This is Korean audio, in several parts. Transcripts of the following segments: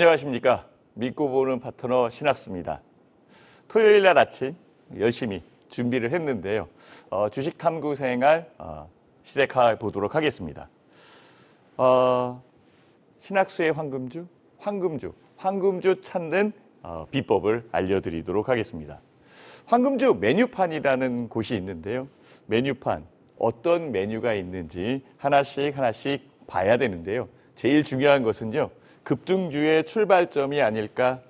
안녕하십니까. 믿고 보는 파트너 신학수입니다. 토요일 날 아침 열심히 준비를 했는데요. 주식 탐구 생활 시작해 보도록 하겠습니다. 신학수의 황금주 찾는 비법을 알려드리도록 하겠습니다. 황금주 메뉴판이라는 곳이 있는데요. 메뉴판, 어떤 메뉴가 있는지 하나씩 봐야 되는데요. 제일 중요한 것은요, 급등주의 출발점이 아닐까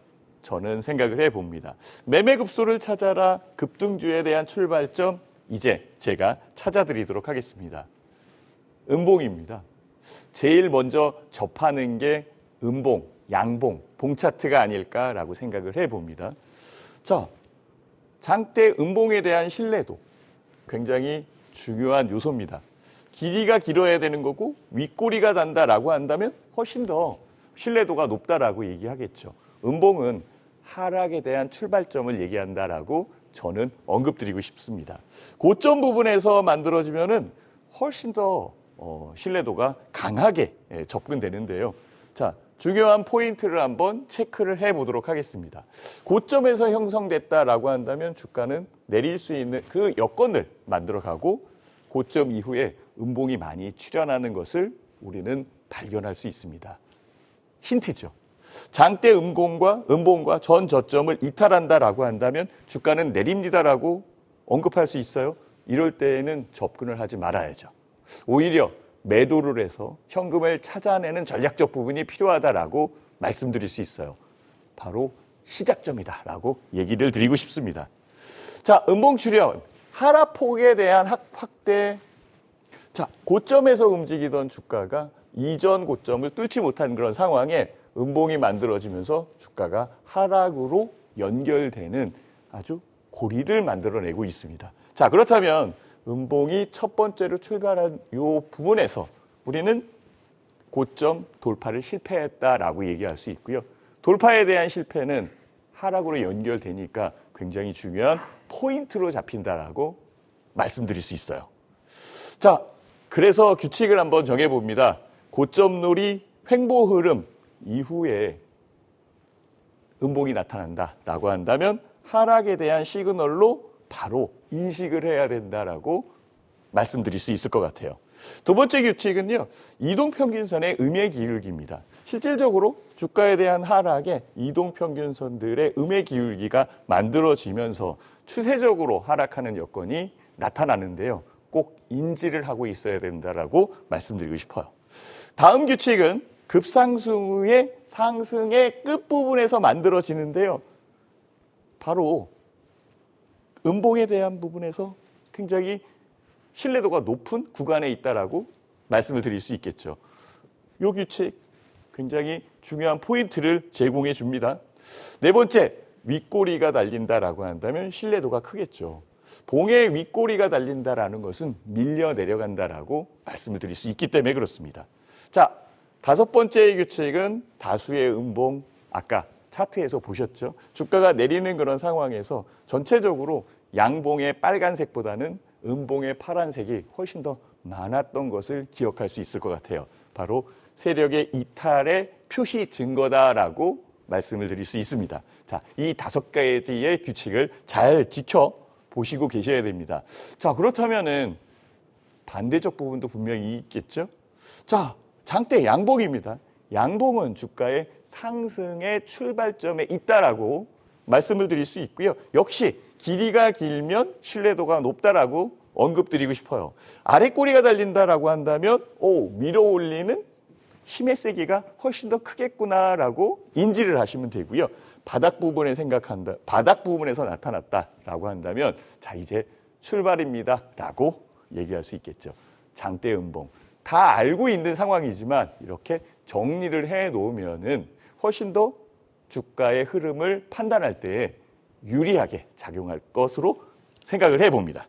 저는 생각을 해봅니다. 매매급소를 찾아라, 급등주에 대한 출발점, 이제 제가 찾아드리도록 하겠습니다. 음봉입니다. 제일 먼저 접하는 게 음봉, 양봉, 봉차트가 아닐까라고 생각을 해봅니다. 자, 장대 음봉에 대한 신뢰도 굉장히 중요한 요소입니다. 길이가 길어야 되는 거고 윗꼬리가 단다라고 한다면 훨씬 더 신뢰도가 높다라고 얘기하겠죠. 음봉은 하락에 대한 출발점을 얘기한다라고 저는 언급드리고 싶습니다. 고점 부분에서 만들어지면은 훨씬 더 신뢰도가 강하게 접근되는데요. 자, 중요한 포인트를 한번 체크를 해보도록 하겠습니다. 고점에서 형성됐다라고 한다면 주가는 내릴 수 있는 그 여건을 만들어가고 고점 이후에 음봉이 많이 출현하는 것을 우리는 발견할 수 있습니다. 힌트죠. 장대 음봉과 전 저점을 이탈한다라고 한다면 주가는 내립니다라고 언급할 수 있어요. 이럴 때에는 접근을 하지 말아야죠. 오히려 매도를 해서 현금을 찾아내는 전략적 부분이 필요하다라고 말씀드릴 수 있어요. 바로 시작점이다라고 얘기를 드리고 싶습니다. 자, 음봉 출현, 하락폭에 대한 확대. 자, 고점에서 움직이던 주가가 이전 고점을 뚫지 못한 그런 상황에 음봉이 만들어지면서 주가가 하락으로 연결되는 아주 고리를 만들어내고 있습니다. 자, 그렇다면 음봉이 첫 번째로 출발한 이 부분에서 우리는 고점 돌파를 실패했다라고 얘기할 수 있고요. 돌파에 대한 실패는 하락으로 연결되니까 굉장히 중요한 포인트로 잡힌다라고 말씀드릴 수 있어요. 자, 그래서 규칙을 한번 정해봅니다. 고점놀이 횡보 흐름 이후에 음봉이 나타난다라고 한다면 하락에 대한 시그널로 바로 인식을 해야 된다라고 말씀드릴 수 있을 것 같아요. 두 번째 규칙은요, 이동평균선의 음의 기울기입니다. 실질적으로 주가에 대한 하락에 이동평균선들의 음의 기울기가 만들어지면서 추세적으로 하락하는 여건이 나타나는데요. 꼭 인지를 하고 있어야 된다라고 말씀드리고 싶어요. 다음 규칙은 급상승 후에 상승의 끝부분에서 만들어지는데요. 바로 음봉에 대한 부분에서 굉장히 신뢰도가 높은 구간에 있다라고 말씀을 드릴 수 있겠죠. 이 규칙 굉장히 중요한 포인트를 제공해 줍니다. 네 번째, 윗꼬리가 달린다라고 한다면 신뢰도가 크겠죠. 봉의 윗꼬리가 달린다라는 것은 밀려 내려간다라고 말씀을 드릴 수 있기 때문에 그렇습니다. 자, 다섯 번째 규칙은 다수의 음봉, 아까 차트에서 보셨죠? 주가가 내리는 그런 상황에서 전체적으로 양봉의 빨간색보다는 음봉의 파란색이 훨씬 더 많았던 것을 기억할 수 있을 것 같아요. 바로 세력의 이탈의 표시 증거다라고 말씀을 드릴 수 있습니다. 자, 이 다섯 가지의 규칙을 잘 지켜보시고 계셔야 됩니다. 자, 그렇다면은 반대적 부분도 분명히 있겠죠? 자, 장대 양봉입니다. 양봉은 주가의 상승의 출발점에 있다라고 말씀을 드릴 수 있고요. 역시 길이가 길면 신뢰도가 높다라고 언급드리고 싶어요. 아랫꼬리가 달린다라고 한다면 밀어 올리는 힘의 세기가 훨씬 더 크겠구나라고 인지를 하시면 되고요. 바닥 부분에서 나타났다라고 한다면 자, 이제 출발입니다라고 얘기할 수 있겠죠. 장대 음봉. 다 알고 있는 상황이지만 이렇게 정리를 해 놓으면은 훨씬 더 주가의 흐름을 판단할 때 유리하게 작용할 것으로 생각을 해봅니다.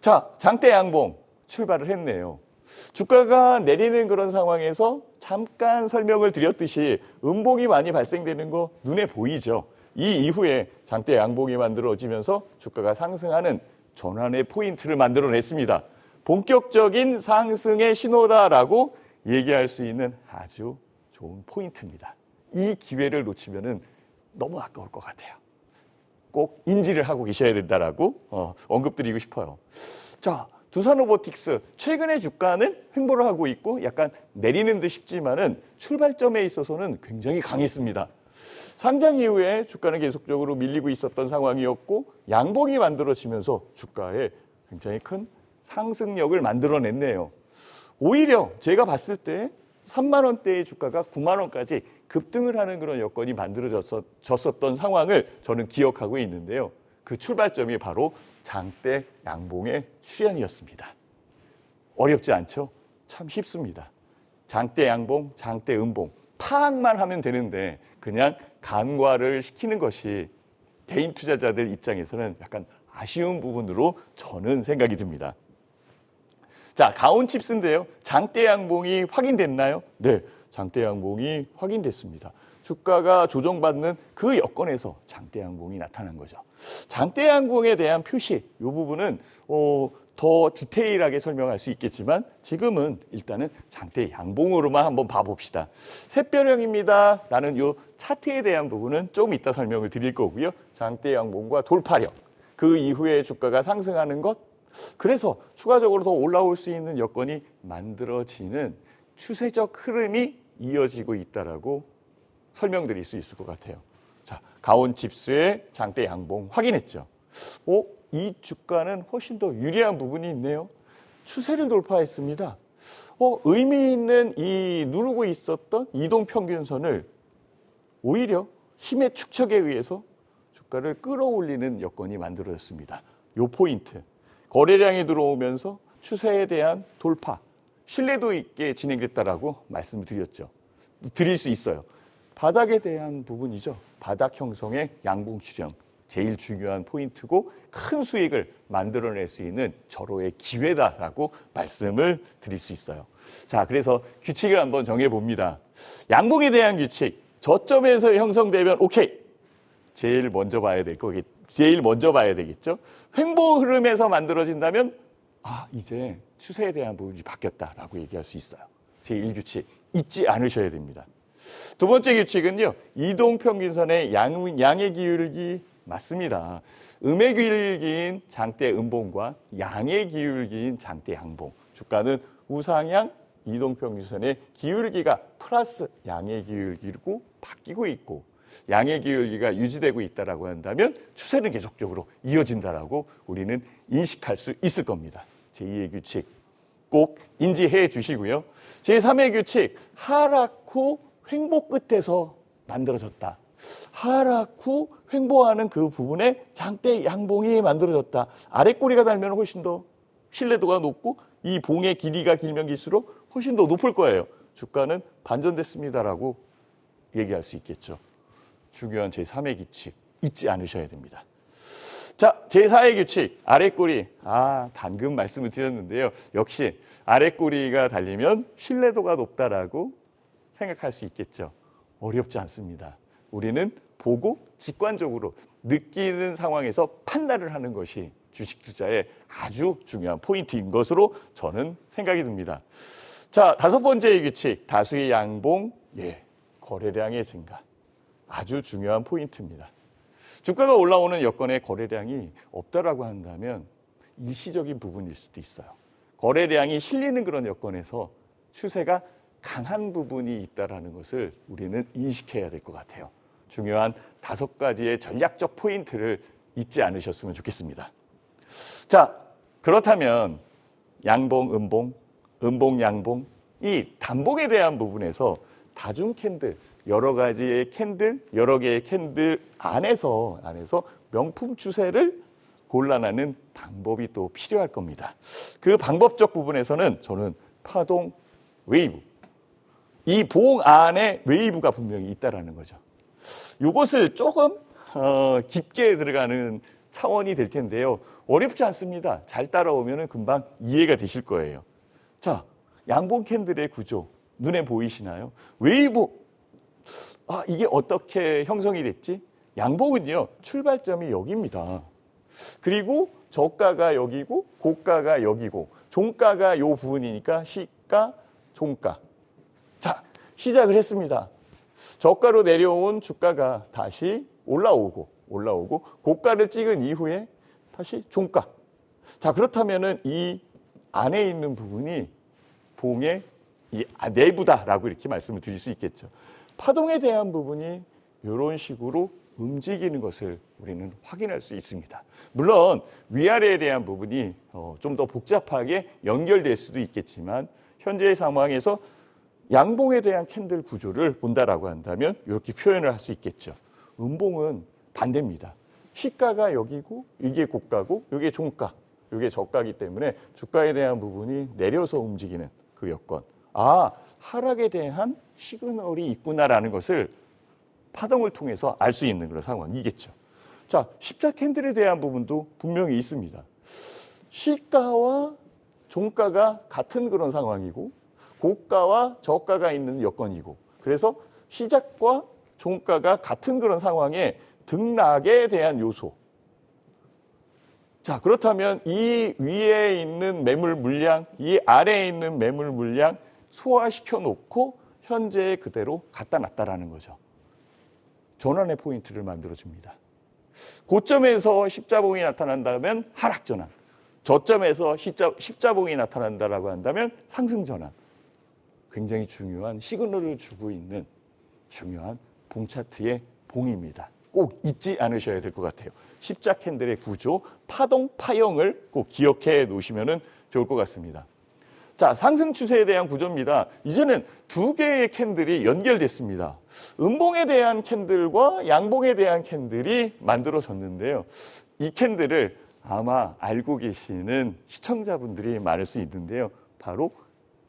자, 장대 양봉 출발을 했네요. 주가가 내리는 그런 상황에서 잠깐 설명을 드렸듯이 음봉이 많이 발생되는 거 눈에 보이죠. 이 이후에 장대 양봉이 만들어지면서 주가가 상승하는 전환의 포인트를 만들어냈습니다. 본격적인 상승의 신호다라고 얘기할 수 있는 아주 좋은 포인트입니다. 이 기회를 놓치면은 너무 아까울 것 같아요. 꼭 인지를 하고 계셔야 된다라고 언급드리고 싶어요. 자, 두산로보틱스 최근의 주가는 횡보를 하고 있고 약간 내리는 듯 싶지만은 출발점에 있어서는 굉장히 강했습니다. 상장 이후에 주가는 계속적으로 밀리고 있었던 상황이었고 양봉이 만들어지면서 주가에 굉장히 큰 상승력을 만들어냈네요. 오히려 제가 봤을 때 3만 원대의 주가가 9만 원까지 급등을 하는 그런 여건이 만들어졌었던 상황을 저는 기억하고 있는데요. 그 출발점이 바로 장대 양봉의 출현이었습니다. 어렵지 않죠? 참 쉽습니다. 장대 양봉, 장대 음봉 파악만 하면 되는데 그냥 간과를 시키는 것이 개인 투자자들 입장에서는 약간 아쉬운 부분으로 저는 생각이 듭니다. 자, 가온칩스인데요. 장대 양봉이 확인됐나요? 네, 장대 양봉이 확인됐습니다. 주가가 조정받는 그 여건에서 장대 양봉이 나타난 거죠. 장대 양봉에 대한 표시, 이 부분은 더 디테일하게 설명할 수 있겠지만 지금은 일단은 장대 양봉으로만 한번 봐봅시다. 샛별형입니다 라는 이 차트에 대한 부분은 조금 이따 설명을 드릴 거고요. 장대 양봉과 돌파력, 그 이후에 주가가 상승하는 것, 그래서 추가적으로 더 올라올 수 있는 여건이 만들어지는 추세적 흐름이 이어지고 있다라고 설명드릴 수 있을 것 같아요. 자, 가온칩스의 장대 양봉 확인했죠. 이 주가는 훨씬 더 유리한 부분이 있네요. 추세를 돌파했습니다. 의미 있는 이 누르고 있었던 이동평균선을 오히려 힘의 축적에 의해서 주가를 끌어올리는 여건이 만들어졌습니다. 요 포인트. 거래량이 들어오면서 추세에 대한 돌파, 신뢰도 있게 진행됐다라고 말씀을 드릴 수 있어요. 바닥에 대한 부분이죠. 바닥 형성의 양봉 출현. 제일 중요한 포인트고 큰 수익을 만들어낼 수 있는 절호의 기회다라고 말씀을 드릴 수 있어요. 자, 그래서 규칙을 한번 정해봅니다. 양봉에 대한 규칙, 저점에서 형성되면 오케이. 제일 먼저 봐야 되겠죠. 횡보 흐름에서 만들어진다면 이제 추세에 대한 부분이 바뀌었다라고 얘기할 수 있어요. 제1규칙 잊지 않으셔야 됩니다. 두 번째 규칙은요. 이동평균선의 양의 기울기 맞습니다. 음의 기울기인 장대 음봉과 양의 기울기인 장대 양봉. 주가는 우상향 이동평균선의 기울기가 플러스 양의 기울기로 바뀌고 있고 양의 기울기가 유지되고 있다라고 한다면 추세는 계속적으로 이어진다라고 우리는 인식할 수 있을 겁니다. 제2의 규칙 꼭 인지해 주시고요. 제3의 규칙 하락 후 횡보 끝에서 만들어졌다. 하락 후 횡보하는 그 부분에 장대 양봉이 만들어졌다. 아랫꼬리가 달면 훨씬 더 신뢰도가 높고 이 봉의 길이가 길면 길수록 훨씬 더 높을 거예요. 주가는 반전됐습니다라고 얘기할 수 있겠죠. 중요한 제3의 규칙 잊지 않으셔야 됩니다. 자, 제4의 규칙 아랫꼬리. 방금 말씀을 드렸는데요. 역시 아랫꼬리가 달리면 신뢰도가 높다라고 생각할 수 있겠죠. 어렵지 않습니다. 우리는 보고 직관적으로 느끼는 상황에서 판단을 하는 것이 주식 투자의 아주 중요한 포인트인 것으로 저는 생각이 듭니다. 자, 다섯 번째의 규칙 다수의 양봉, 거래량의 증가. 아주 중요한 포인트입니다. 주가가 올라오는 여건에 거래량이 없다라고 한다면 일시적인 부분일 수도 있어요. 거래량이 실리는 그런 여건에서 추세가 강한 부분이 있다는 것을 우리는 인식해야 될 것 같아요. 중요한 5가지의 전략적 포인트를 잊지 않으셨으면 좋겠습니다. 자, 그렇다면 양봉, 음봉, 양봉, 이 단봉에 대한 부분에서 다중 캔들, 여러 가지의 캔들, 여러 개의 캔들 안에서 명품 추세를 골라내는 방법이 또 필요할 겁니다. 그 방법적 부분에서는 저는 파동, 웨이브, 이 봉 안에 웨이브가 분명히 있다라는 거죠. 이것을 조금 깊게 들어가는 차원이 될 텐데요. 어렵지 않습니다. 잘 따라오면 금방 이해가 되실 거예요. 자, 양봉 캔들의 구조 눈에 보이시나요? 웨이브, 이게 어떻게 형성이 됐지? 양봉은요, 출발점이 여기입니다. 그리고 저가가 여기고 고가가 여기고 종가가 요 부분이니까 시가, 종가. 자, 시작을 했습니다. 저가로 내려온 주가가 다시 올라오고 고가를 찍은 이후에 다시 종가. 자, 그렇다면은 이 안에 있는 부분이 봉의 이 내부다라고 이렇게 말씀을 드릴 수 있겠죠. 파동에 대한 부분이 이런 식으로 움직이는 것을 우리는 확인할 수 있습니다. 물론 위아래에 대한 부분이 좀 더 복잡하게 연결될 수도 있겠지만 현재의 상황에서 양봉에 대한 캔들 구조를 본다라고 한다면 이렇게 표현을 할 수 있겠죠. 음봉은 반대입니다. 시가가 여기고 이게 고가고 이게 종가, 이게 저가이기 때문에 주가에 대한 부분이 내려서 움직이는 그 여건. 아, 하락에 대한 시그널이 있구나라는 것을 파동을 통해서 알 수 있는 그런 상황이겠죠. 자, 십자 캔들에 대한 부분도 분명히 있습니다. 시가와 종가가 같은 그런 상황이고 고가와 저가가 있는 여건이고 그래서 시작과 종가가 같은 그런 상황에 등락에 대한 요소. 자, 그렇다면 이 위에 있는 매물 물량, 이 아래에 있는 매물 물량 소화시켜 놓고 현재에 그대로 갖다 놨다라는 거죠. 전환의 포인트를 만들어줍니다. 고점에서 십자봉이 나타난다면 하락전환, 저점에서 십자봉이 나타난다라고 한다면 상승전환. 굉장히 중요한 시그널을 주고 있는 중요한 봉 차트의 봉입니다. 꼭 잊지 않으셔야 될 것 같아요. 십자 캔들의 구조, 파동, 파형을 꼭 기억해 놓으시면 좋을 것 같습니다. 자, 상승 추세에 대한 구조입니다. 이제는 두 개의 캔들이 연결됐습니다. 음봉에 대한 캔들과 양봉에 대한 캔들이 만들어졌는데요. 이 캔들을 아마 알고 계시는 시청자분들이 많을 수 있는데요. 바로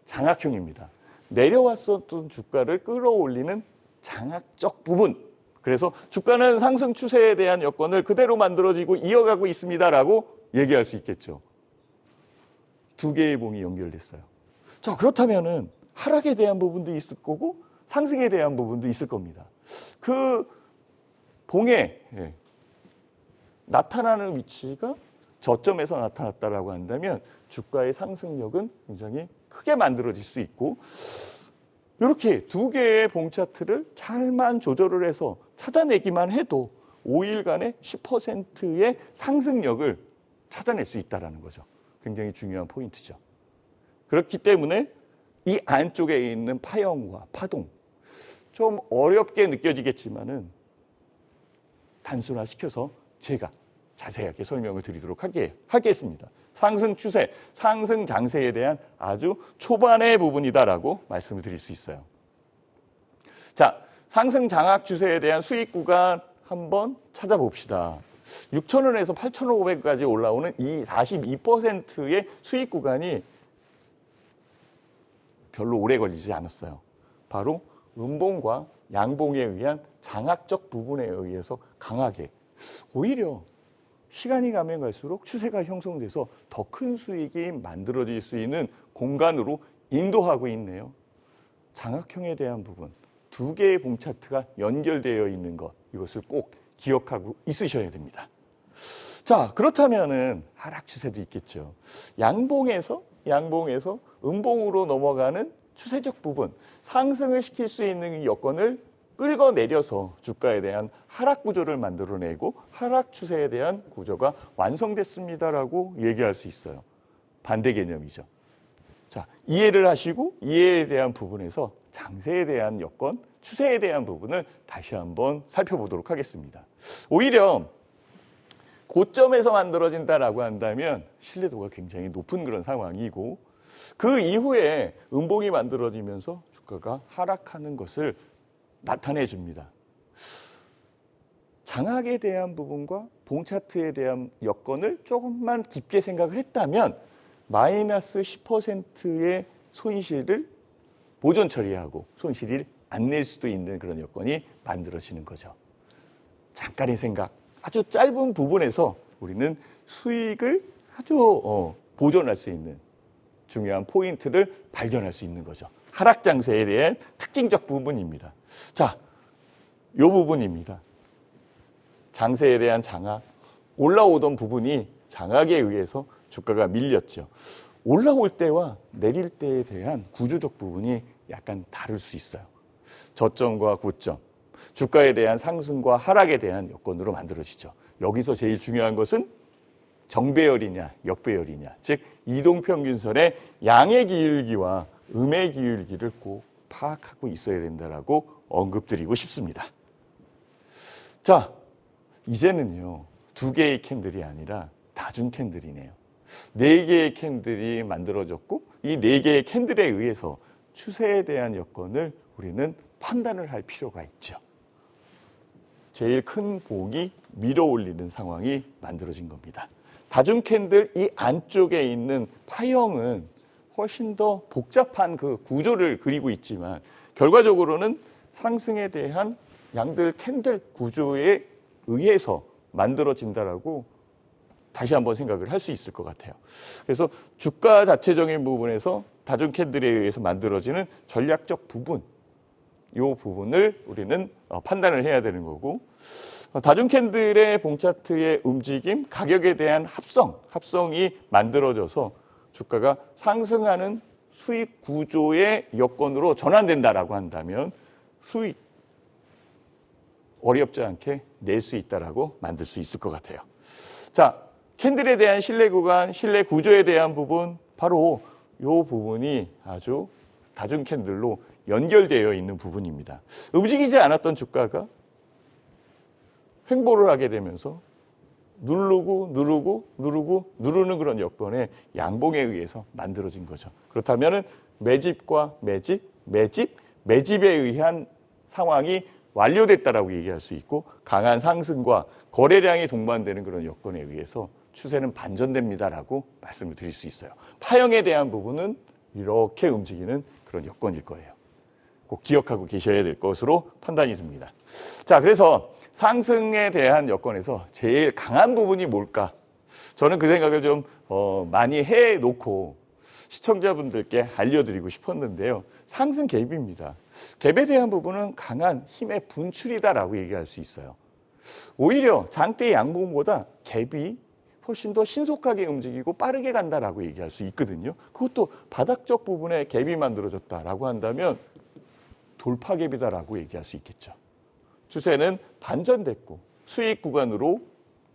장악형입니다. 내려왔었던 주가를 끌어올리는 장악적 부분. 그래서 주가는 상승 추세에 대한 여건을 그대로 만들어지고 이어가고 있습니다라고 얘기할 수 있겠죠. 두 개의 봉이 연결됐어요. 자, 그렇다면은 하락에 대한 부분도 있을 거고 상승에 대한 부분도 있을 겁니다. 그 봉에 나타나는 위치가 저점에서 나타났다라고 한다면 주가의 상승력은 굉장히 크게 만들어질 수 있고 이렇게 두 개의 봉 차트를 잘만 조절을 해서 찾아내기만 해도 5일간의 10%의 상승력을 찾아낼 수 있다는 거죠. 굉장히 중요한 포인트죠. 그렇기 때문에 이 안쪽에 있는 파형과 파동 좀 어렵게 느껴지겠지만은 단순화시켜서 제가 자세하게 설명을 드리도록 하겠습니다. 상승 추세, 상승 장세에 대한 아주 초반의 부분이다라고 말씀을 드릴 수 있어요. 자, 상승 장악 추세에 대한 수익 구간 한번 찾아봅시다. 6,000원에서 8,500원까지 올라오는 이 42%의 수익 구간이 별로 오래 걸리지 않았어요. 바로 음봉과 양봉에 의한 장악적 부분에 의해서 강하게 오히려 시간이 가면 갈수록 추세가 형성돼서 더 큰 수익이 만들어질 수 있는 공간으로 인도하고 있네요. 장악형에 대한 부분, 두 개의 봉 차트가 연결되어 있는 것, 이것을 꼭 기억하고 있으셔야 됩니다. 자, 그렇다면은 하락 추세도 있겠죠. 양봉에서 음봉으로 넘어가는 추세적 부분, 상승을 시킬 수 있는 여건을 끌어내려서 주가에 대한 하락 구조를 만들어내고 하락 추세에 대한 구조가 완성됐습니다라고 얘기할 수 있어요. 반대 개념이죠. 자, 이해를 하시고 이해에 대한 부분에서 장세에 대한 여건, 추세에 대한 부분을 다시 한번 살펴보도록 하겠습니다. 오히려 고점에서 만들어진다라고 한다면 신뢰도가 굉장히 높은 그런 상황이고 그 이후에 음봉이 만들어지면서 주가가 하락하는 것을 나타내 줍니다. 장악에 대한 부분과 봉 차트에 대한 여건을 조금만 깊게 생각을 했다면 마이너스 10%의 손실을 보존 처리하고 손실을 안 낼 수도 있는 그런 여건이 만들어지는 거죠. 잠깐의 생각, 아주 짧은 부분에서 우리는 수익을 아주 보존할 수 있는 중요한 포인트를 발견할 수 있는 거죠. 하락 장세에 대한 특징적 부분입니다. 자, 이 부분입니다. 장세에 대한 장악, 올라오던 부분이 장악에 의해서 주가가 밀렸죠. 올라올 때와 내릴 때에 대한 구조적 부분이 약간 다를 수 있어요. 저점과 고점, 주가에 대한 상승과 하락에 대한 여건으로 만들어지죠. 여기서 제일 중요한 것은 정배열이냐 역배열이냐, 즉 이동평균선의 양의 기울기와 음의 기울기를 꼭 파악하고 있어야 된다라고 언급드리고 싶습니다. 자, 이제는요, 2개의 캔들이 아니라 다중 캔들이네요. 4개의 캔들이 만들어졌고 이 4개의 캔들에 의해서 추세에 대한 여건을 우리는 판단을 할 필요가 있죠. 제일 큰 폭이 밀어 올리는 상황이 만들어진 겁니다. 다중 캔들 이 안쪽에 있는 파형은 훨씬 더 복잡한 그 구조를 그리고 있지만 결과적으로는 상승에 대한 양들 캔들 구조에 의해서 만들어진다라고 다시 한번 생각을 할 수 있을 것 같아요. 그래서 주가 자체적인 부분에서 다중 캔들에 의해서 만들어지는 전략적 부분, 이 부분을 우리는 판단을 해야 되는 거고, 다중 캔들의 봉차트의 움직임, 가격에 대한 합성이 만들어져서 주가가 상승하는 수익 구조의 여건으로 전환된다라고 한다면 수익 어렵지 않게 낼 수 있다라고 만들 수 있을 것 같아요. 자, 캔들에 대한 신뢰 구간, 신뢰 구조에 대한 부분, 바로 이 부분이 아주 다중 캔들로 연결되어 있는 부분입니다. 움직이지 않았던 주가가 횡보를 하게 되면서 누르는 그런 여건의 양봉에 의해서 만들어진 거죠. 그렇다면 매집과 매집에 의한 상황이 완료됐다라고 얘기할 수 있고, 강한 상승과 거래량이 동반되는 그런 여건에 의해서 추세는 반전됩니다라고 말씀을 드릴 수 있어요. 파형에 대한 부분은 이렇게 움직이는 그런 여건일 거예요. 꼭 기억하고 계셔야 될 것으로 판단이 듭니다. 자, 그래서 상승에 대한 여건에서 제일 강한 부분이 뭘까? 저는 그 생각을 좀 많이 해놓고 시청자분들께 알려드리고 싶었는데요. 상승 갭입니다. 갭에 대한 부분은 강한 힘의 분출이다라고 얘기할 수 있어요. 오히려 장대 양봉보다 갭이 훨씬 더 신속하게 움직이고 빠르게 간다라고 얘기할 수 있거든요. 그것도 바닥적 부분에 갭이 만들어졌다라고 한다면 돌파갭이다라고 얘기할 수 있겠죠. 추세는 반전됐고 수익 구간으로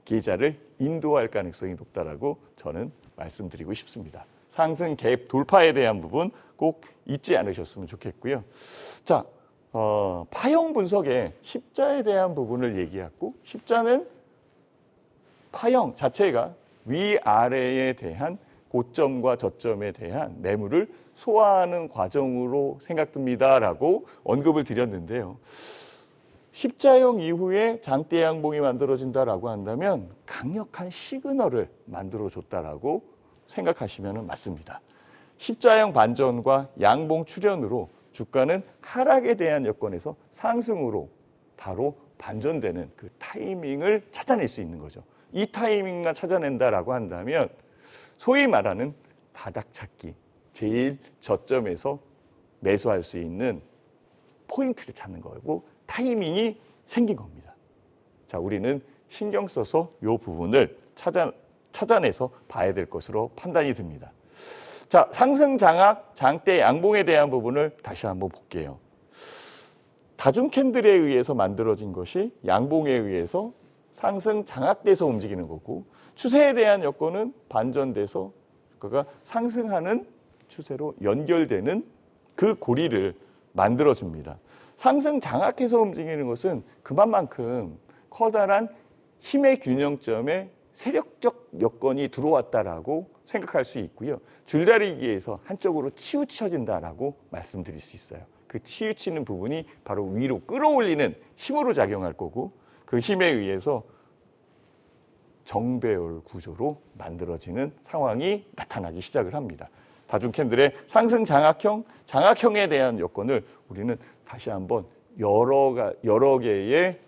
계좌를 인도할 가능성이 높다라고 저는 말씀드리고 싶습니다. 상승 갭 돌파에 대한 부분 꼭 잊지 않으셨으면 좋겠고요. 자, 파형 분석에 십자에 대한 부분을 얘기했고, 십자는 파형 자체가 위아래에 대한 고점과 저점에 대한 매물을 소화하는 과정으로 생각됩니다라고 언급을 드렸는데요. 십자형 이후에 장대 양봉이 만들어진다라고 한다면 강력한 시그널을 만들어줬다라고 생각하시면 맞습니다. 십자형 반전과 양봉 출현으로 주가는 하락에 대한 여건에서 상승으로 바로 반전되는 그 타이밍을 찾아낼 수 있는 거죠. 이 타이밍만 찾아낸다라고 한다면 소위 말하는 바닥 찾기, 제일 저점에서 매수할 수 있는 포인트를 찾는 거고 타이밍이 생긴 겁니다. 자, 우리는 신경 써서 이 부분을 찾아내서 봐야 될 것으로 판단이 듭니다. 자, 상승 장악, 장대 양봉에 대한 부분을 다시 한번 볼게요. 다중 캔들에 의해서 만들어진 것이 양봉에 의해서 상승 장악돼서 움직이는 거고, 추세에 대한 여건은 반전돼서 주가가 상승하는 추세로 연결되는 그 고리를 만들어줍니다. 상승 장악해서 움직이는 것은 그만큼 커다란 힘의 균형점에 세력적 여건이 들어왔다라고 생각할 수 있고요. 줄다리기에서 한쪽으로 치우쳐진다라고 말씀드릴 수 있어요. 그 치우치는 부분이 바로 위로 끌어올리는 힘으로 작용할 거고, 그 힘에 의해서 정배열 구조로 만들어지는 상황이 나타나기 시작을 합니다. 다중 캔들의 상승 장악형에 대한 여건을 우리는 다시 한번 여러 개의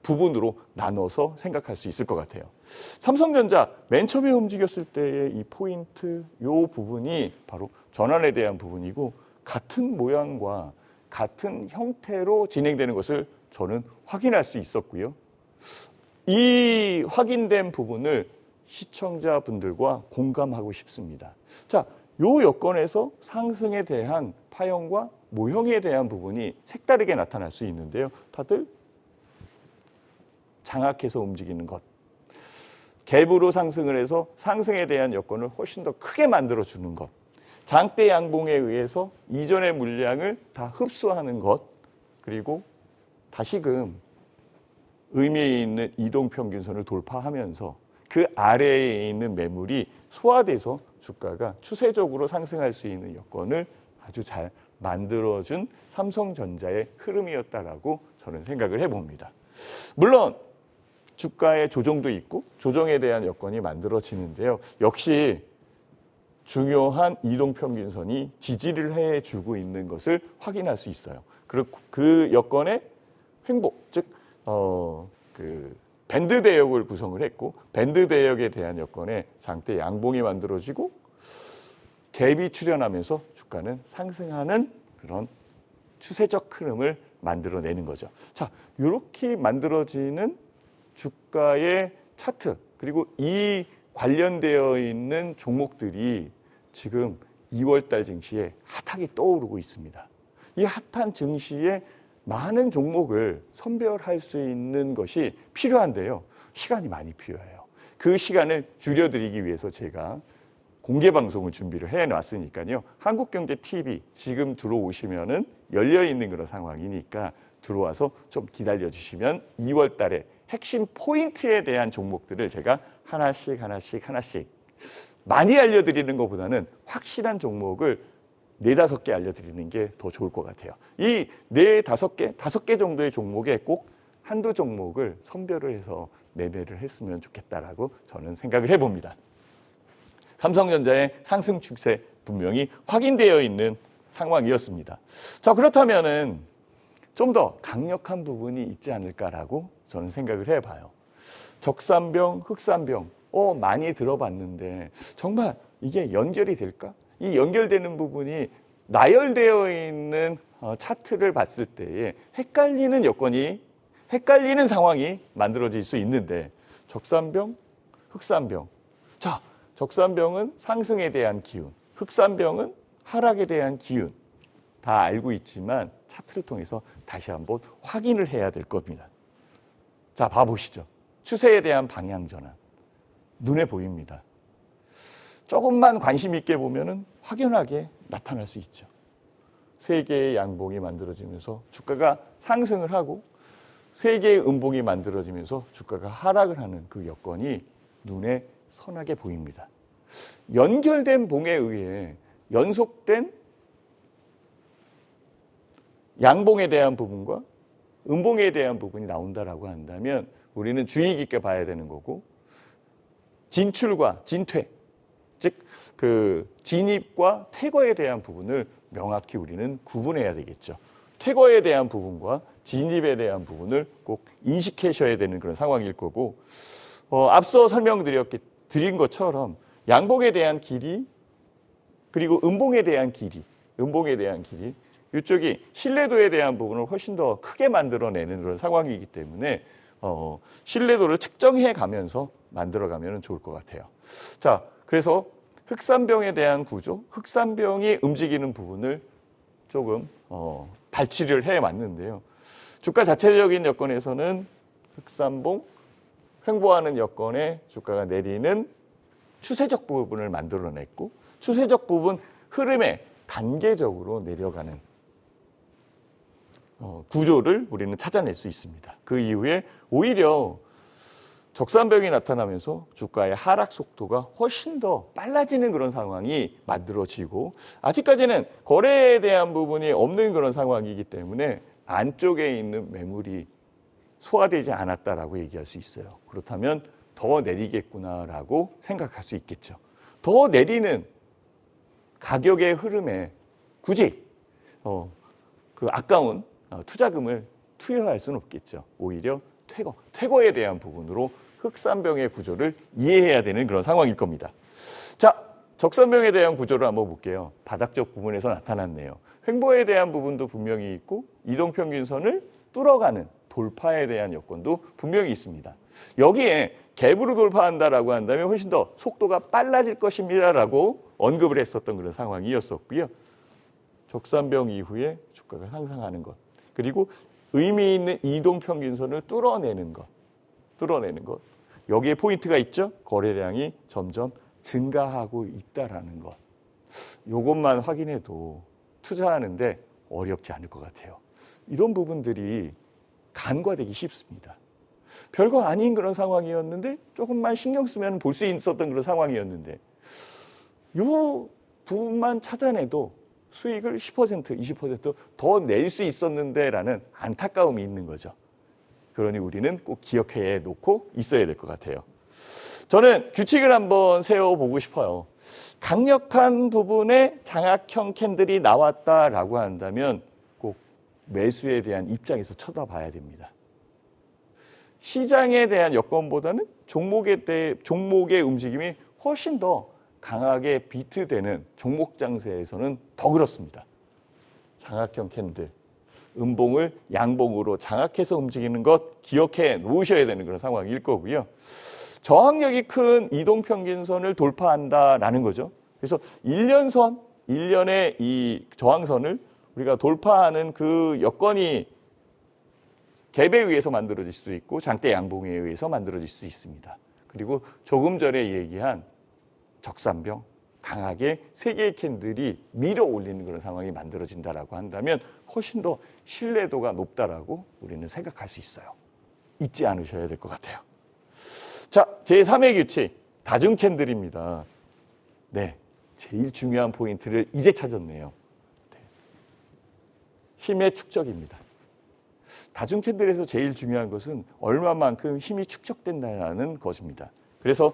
부분으로 나눠서 생각할 수 있을 것 같아요. 삼성전자 맨 처음에 움직였을 때의 이 포인트, 이 부분이 바로 전환에 대한 부분이고, 같은 모양과 같은 형태로 진행되는 것을 저는 확인할 수 있었고요. 이 확인된 부분을 시청자분들과 공감하고 싶습니다. 자, 이 여건에서 상승에 대한 파형과 모형에 대한 부분이 색다르게 나타날 수 있는데요. 다들 장악해서 움직이는 것, 갭으로 상승을 해서 상승에 대한 여건을 훨씬 더 크게 만들어주는 것, 장대 양봉에 의해서 이전의 물량을 다 흡수하는 것, 그리고 다시금 의미 있는 이동평균선을 돌파하면서 그 아래에 있는 매물이 소화돼서 주가가 추세적으로 상승할 수 있는 여건을 아주 잘 만들어준 삼성전자의 흐름이었다라고 저는 생각을 해봅니다. 물론 주가의 조정도 있고 조정에 대한 여건이 만들어지는데요. 역시 중요한 이동평균선이 지지를 해주고 있는 것을 확인할 수 있어요. 그리고 그 여건의 횡보, 즉 밴드 대역을 구성을 했고 밴드 대역에 대한 여건에 장대 양봉이 만들어지고 갭이 출현하면서 주가는 상승하는 그런 추세적 흐름을 만들어내는 거죠. 자, 이렇게 만들어지는 주가의 차트, 그리고 이 관련되어 있는 종목들이 지금 2월달 증시에 핫하게 떠오르고 있습니다. 이 핫한 증시에 많은 종목을 선별할 수 있는 것이 필요한데요. 시간이 많이 필요해요. 그 시간을 줄여드리기 위해서 제가 공개 방송을 준비를 해놨으니까요. 한국경제TV 지금 들어오시면은 열려있는 그런 상황이니까 들어와서 좀 기다려주시면 2월 달에 핵심 포인트에 대한 종목들을 제가 하나씩 많이 알려드리는 것보다는 확실한 종목을 4, 5개 알려드리는 게 더 좋을 것 같아요. 이 4, 5개, 5개 정도의 종목에 꼭 한두 종목을 선별을 해서 매매를 했으면 좋겠다라고 저는 생각을 해봅니다. 삼성전자의 상승 추세 분명히 확인되어 있는 상황이었습니다. 자, 그렇다면은 좀 더 강력한 부분이 있지 않을까라고 저는 생각을 해봐요. 적산병, 흑산병, 많이 들어봤는데 정말 이게 연결이 될까? 이 연결되는 부분이 나열되어 있는 차트를 봤을 때에 헷갈리는 여건이, 헷갈리는 상황이 만들어질 수 있는데 적산병, 흑산병. 자, 적산병은 상승에 대한 기운, 흑산병은 하락에 대한 기운. 다 알고 있지만 차트를 통해서 다시 한번 확인을 해야 될 겁니다. 자, 봐보시죠. 추세에 대한 방향 전환. 눈에 보입니다. 조금만 관심 있게 보면은 확연하게 나타날 수 있죠. 세 개의 양봉이 만들어지면서 주가가 상승을 하고 세 개의 음봉이 만들어지면서 주가가 하락을 하는 그 여건이 눈에 선하게 보입니다. 연결된 봉에 의해 연속된 양봉에 대한 부분과 음봉에 대한 부분이 나온다라고 한다면 우리는 주의 깊게 봐야 되는 거고, 진출과 진퇴, 즉 그 진입과 퇴거에 대한 부분을 명확히 우리는 구분해야 되겠죠. 퇴거에 대한 부분과 진입에 대한 부분을 꼭 인식하셔야 되는 그런 상황일 거고, 앞서 설명드린 것처럼 양봉에 대한 길이, 그리고 음봉에 대한 길이, 이쪽이 신뢰도에 대한 부분을 훨씬 더 크게 만들어내는 그런 상황이기 때문에 신뢰도를 측정해 가면서 만들어가면 좋을 것 같아요. 자, 그래서 흑산병에 대한 구조, 흑산병이 움직이는 부분을 조금 발치를 해왔는데요. 주가 자체적인 여건에서는 흑산봉, 횡보하는 여건에 주가가 내리는 추세적 부분을 만들어냈고, 추세적 부분 흐름에 단계적으로 내려가는 구조를 우리는 찾아낼 수 있습니다. 그 이후에 오히려 적산병이 나타나면서 주가의 하락 속도가 훨씬 더 빨라지는 그런 상황이 만들어지고, 아직까지는 거래에 대한 부분이 없는 그런 상황이기 때문에 안쪽에 있는 매물이 소화되지 않았다라고 얘기할 수 있어요. 그렇다면 더 내리겠구나라고 생각할 수 있겠죠. 더 내리는 가격의 흐름에 굳이 그 아까운 투자금을 투여할 수는 없겠죠. 오히려 퇴거에 대한 부분으로 흑산병의 구조를 이해해야 되는 그런 상황일 겁니다. 자, 적산병에 대한 구조를 한번 볼게요. 바닥적 부분에서 나타났네요. 횡보에 대한 부분도 분명히 있고 이동평균선을 뚫어가는 돌파에 대한 여건도 분명히 있습니다. 여기에 갭으로 돌파한다라고 한다면 훨씬 더 속도가 빨라질 것입니다라고 언급을 했었던 그런 상황이었었고요. 적산병 이후에 주가가 상승하는 것. 그리고 의미 있는 이동평균선을 뚫어내는 것. 여기에 포인트가 있죠. 거래량이 점점 증가하고 있다라는 것. 이것만 확인해도 투자하는데 어렵지 않을 것 같아요. 이런 부분들이 간과되기 쉽습니다. 별거 아닌 그런 상황이었는데 조금만 신경 쓰면 볼 수 있었던 그런 상황이었는데 이 부분만 찾아내도 수익을 10%, 20%더 낼 수 있었는데 라는 안타까움이 있는 거죠. 그러니 우리는 꼭 기억해 놓고 있어야 될 것 같아요. 저는 규칙을 한번 세워보고 싶어요. 강력한 부분에 장악형 캔들이 나왔다라고 한다면 꼭 매수에 대한 입장에서 쳐다봐야 됩니다. 시장에 대한 여건보다는 종목의 움직임이 훨씬 더 강하게 비트되는 종목 장세에서는 더 그렇습니다. 장악형 캔들, 음봉을 양봉으로 장악해서 움직이는 것 기억해 놓으셔야 되는 그런 상황일 거고요. 저항력이 큰 이동평균선을 돌파한다라는 거죠. 그래서 1년의 이 저항선을 우리가 돌파하는 그 여건이 갭에 의해서 만들어질 수도 있고 장대 양봉에 의해서 만들어질 수 있습니다. 그리고 조금 전에 얘기한 적산병, 강하게 세 개의 캔들이 밀어 올리는 그런 상황이 만들어진다라고 한다면 훨씬 더 신뢰도가 높다라고 우리는 생각할 수 있어요. 잊지 않으셔야 될 것 같아요. 자, 제3의 규칙, 다중 캔들입니다. 네, 제일 중요한 포인트를 이제 찾았네요. 네. 힘의 축적입니다. 다중 캔들에서 제일 중요한 것은 얼마만큼 힘이 축적된다는 것입니다. 그래서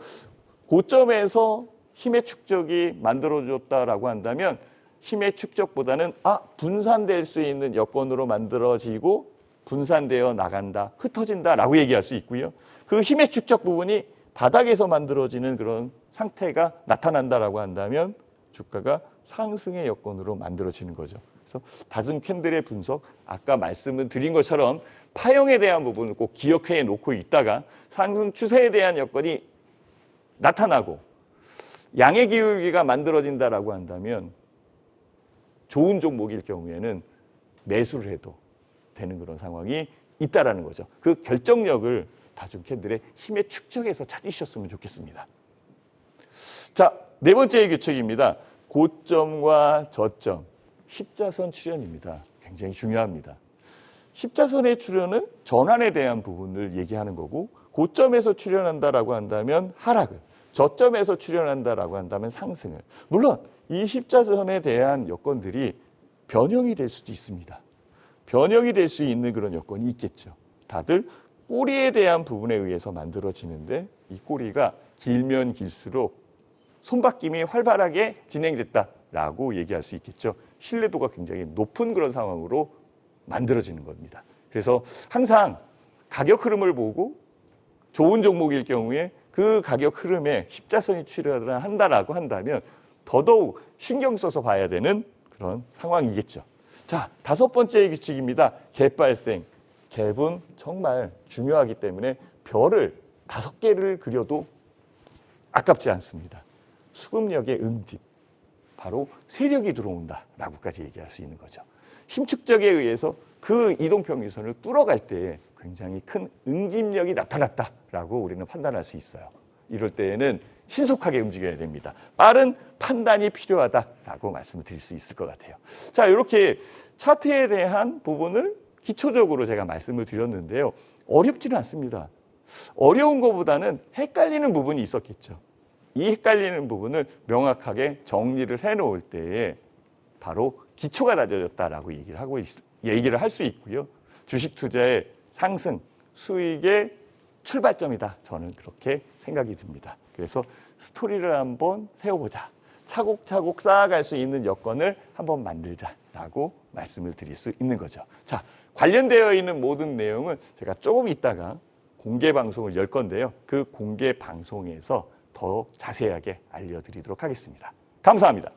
고점에서 힘의 축적이 만들어졌다라고 한다면 힘의 축적보다는 분산될 수 있는 여건으로 만들어지고 분산되어 나간다, 흩어진다라고 얘기할 수 있고요. 그 힘의 축적 부분이 바닥에서 만들어지는 그런 상태가 나타난다라고 한다면 주가가 상승의 여건으로 만들어지는 거죠. 그래서 다중 캔들의 분석, 아까 말씀을 드린 것처럼 파형에 대한 부분을 꼭 기억해 놓고 있다가 상승 추세에 대한 여건이 나타나고 양의 기울기가 만들어진다라고 한다면 좋은 종목일 경우에는 매수를 해도 되는 그런 상황이 있다라는 거죠. 그 결정력을 다중 캔들의 힘의 축적에서 찾으셨으면 좋겠습니다. 자, 네 번째 규칙입니다. 고점과 저점, 십자선 출현입니다. 굉장히 중요합니다. 십자선의 출현은 전환에 대한 부분을 얘기하는 거고 고점에서 출현한다라고 한다면 하락을, 저점에서 출현한다라고 한다면 상승을. 물론 이 십자선에 대한 여건들이 변형이 될 수도 있습니다. 변형이 될 수 있는 그런 여건이 있겠죠. 다들 꼬리에 대한 부분에 의해서 만들어지는데 이 꼬리가 길면 길수록 손바뀜이 활발하게 진행됐다라고 얘기할 수 있겠죠. 신뢰도가 굉장히 높은 그런 상황으로 만들어지는 겁니다. 그래서 항상 가격 흐름을 보고 좋은 종목일 경우에 그 가격 흐름에 십자선이 출현한다라고 한다면 더더욱 신경 써서 봐야 되는 그런 상황이겠죠. 자, 다섯 번째 규칙입니다. 갭 발생. 갭은 정말 중요하기 때문에 별을 5개를 그려도 아깝지 않습니다. 수급력의 응집, 바로 세력이 들어온다라고까지 얘기할 수 있는 거죠. 힘축적에 의해서 그 이동평균선을 뚫어갈 때 굉장히 큰 응집력이 나타났다라고 우리는 판단할 수 있어요. 이럴 때에는 신속하게 움직여야 됩니다. 빠른 판단이 필요하다라고 말씀을 드릴 수 있을 것 같아요. 자, 이렇게 차트에 대한 부분을 기초적으로 제가 말씀을 드렸는데요. 어렵지는 않습니다. 어려운 것보다는 헷갈리는 부분이 있었겠죠. 이 헷갈리는 부분을 명확하게 정리를 해놓을 때에 바로 기초가 다져졌다라고 얘기를 할 수 있고요. 주식 투자의 상승, 수익의 출발점이다. 저는 그렇게 생각이 듭니다. 그래서 스토리를 한번 세워보자. 차곡차곡 쌓아갈 수 있는 여건을 한번 만들자라고 말씀을 드릴 수 있는 거죠. 자, 관련되어 있는 모든 내용은 제가 조금 있다가 공개 방송을 열 건데요. 그 공개 방송에서 더 자세하게 알려드리도록 하겠습니다. 감사합니다.